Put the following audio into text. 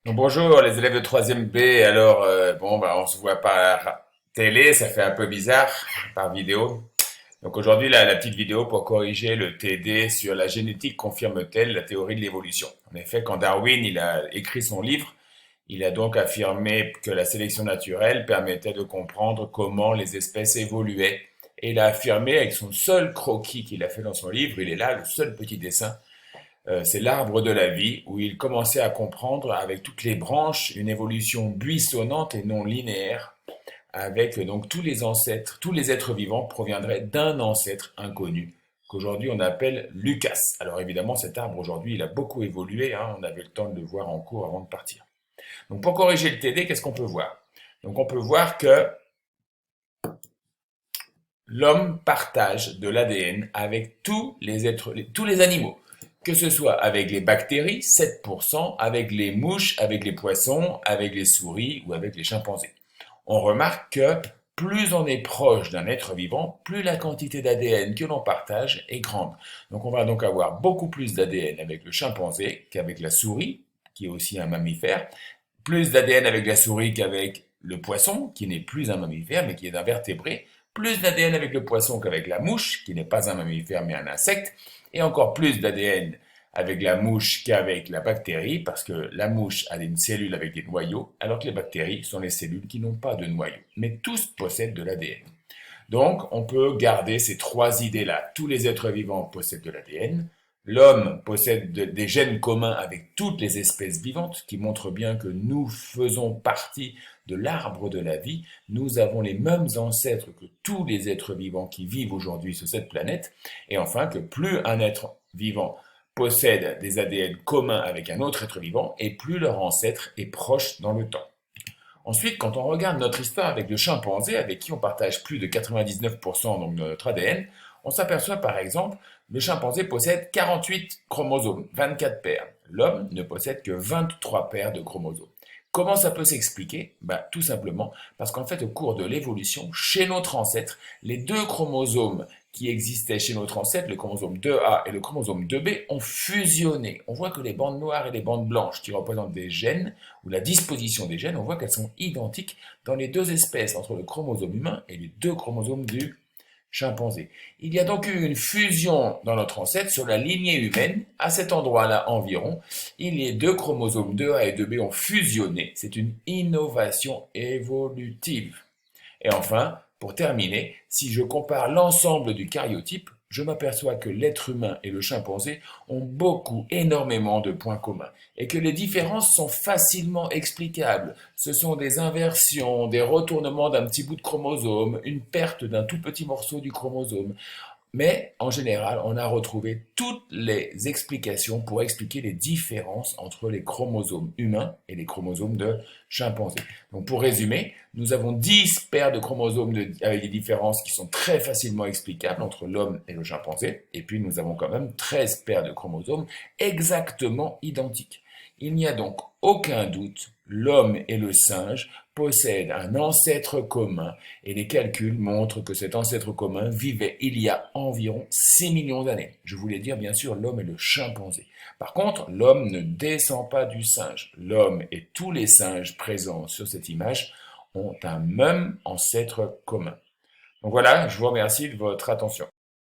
Donc, bonjour les élèves de 3e B. Alors, on se voit par télé, ça fait un peu bizarre par vidéo. Donc aujourd'hui, la petite vidéo pour corriger le TD sur la génétique confirme-t-elle la théorie de l'évolution. En effet, quand Darwin il a écrit son livre, il a donc affirmé que la sélection naturelle permettait de comprendre comment les espèces évoluaient. Et il a affirmé avec son seul croquis qu'il a fait dans son livre, il est là, le seul petit dessin, c'est l'arbre de la vie, où il commençait à comprendre avec toutes les branches une évolution buissonnante et non linéaire, avec donc tous les ancêtres, tous les êtres vivants proviendraient d'un ancêtre inconnu, qu'aujourd'hui on appelle Lucas. Alors évidemment, cet arbre aujourd'hui, il a beaucoup évolué, hein, on avait le temps de le voir en cours avant de partir. Donc pour corriger le TD, qu'est-ce qu'on peut voir? Donc on peut voir que l'homme partage de l'ADN avec tous les animaux, que ce soit avec les bactéries, 7%, avec les mouches, avec les poissons, avec les souris ou avec les chimpanzés. On remarque que plus on est proche d'un être vivant, plus la quantité d'ADN que l'on partage est grande. Donc on va donc avoir beaucoup plus d'ADN avec le chimpanzé qu'avec la souris, qui est aussi un mammifère, plus d'ADN avec la souris qu'avec le poisson, qui n'est plus un mammifère mais qui est un vertébré, plus d'ADN avec le poisson qu'avec la mouche, qui n'est pas un mammifère mais un insecte, et encore plus d'ADN avec la mouche qu'avec la bactérie, parce que la mouche a une cellule avec des noyaux, alors que les bactéries sont les cellules qui n'ont pas de noyaux. Mais tous possèdent de l'ADN. Donc, on peut garder ces trois idées-là. Tous les êtres vivants possèdent de l'ADN. L'homme possède des gènes communs avec toutes les espèces vivantes, qui montrent bien que nous faisons partie de l'arbre de la vie. Nous avons les mêmes ancêtres que tous les êtres vivants qui vivent aujourd'hui sur cette planète. Et enfin, que plus un être vivant possède des ADN communs avec un autre être vivant, et plus leur ancêtre est proche dans le temps. Ensuite, quand on regarde notre histoire avec le chimpanzé, avec qui on partage plus de 99% donc, de notre ADN, on s'aperçoit par exemple, le chimpanzé possède 48 chromosomes, 24 paires. L'homme ne possède que 23 paires de chromosomes. Comment ça peut s'expliquer? Tout simplement parce qu'en fait, au cours de l'évolution, chez notre ancêtre, les deux chromosomes qui existaient chez notre ancêtre, le chromosome 2A et le chromosome 2B, ont fusionné. On voit que les bandes noires et les bandes blanches qui représentent des gènes, ou la disposition des gènes, on voit qu'elles sont identiques dans les deux espèces, entre le chromosome humain et les deux chromosomes du chimpanzé. Il y a donc eu une fusion dans notre ancêtre sur la lignée humaine. À cet endroit-là environ, les deux chromosomes 2A et 2B ont fusionné. C'est une innovation évolutive. Et enfin, pour terminer, si je compare l'ensemble du cariotype, je m'aperçois que l'être humain et le chimpanzé ont énormément de points communs, et que les différences sont facilement explicables. Ce sont des inversions, des retournements d'un petit bout de chromosome, une perte d'un tout petit morceau du chromosome. Mais en général, on a retrouvé toutes les explications pour expliquer les différences entre les chromosomes humains et les chromosomes de chimpanzés. Donc pour résumer, nous avons 10 paires de chromosomes avec des différences qui sont très facilement explicables entre l'homme et le chimpanzé. Et puis nous avons quand même 13 paires de chromosomes exactement identiques. Il n'y a donc aucun doute, l'homme et le singe possèdent un ancêtre commun et les calculs montrent que cet ancêtre commun vivait il y a environ 6 millions d'années. Je voulais dire bien sûr l'homme et le chimpanzé. Par contre, l'homme ne descend pas du singe. L'homme et tous les singes présents sur cette image ont un même ancêtre commun. Donc voilà, je vous remercie de votre attention.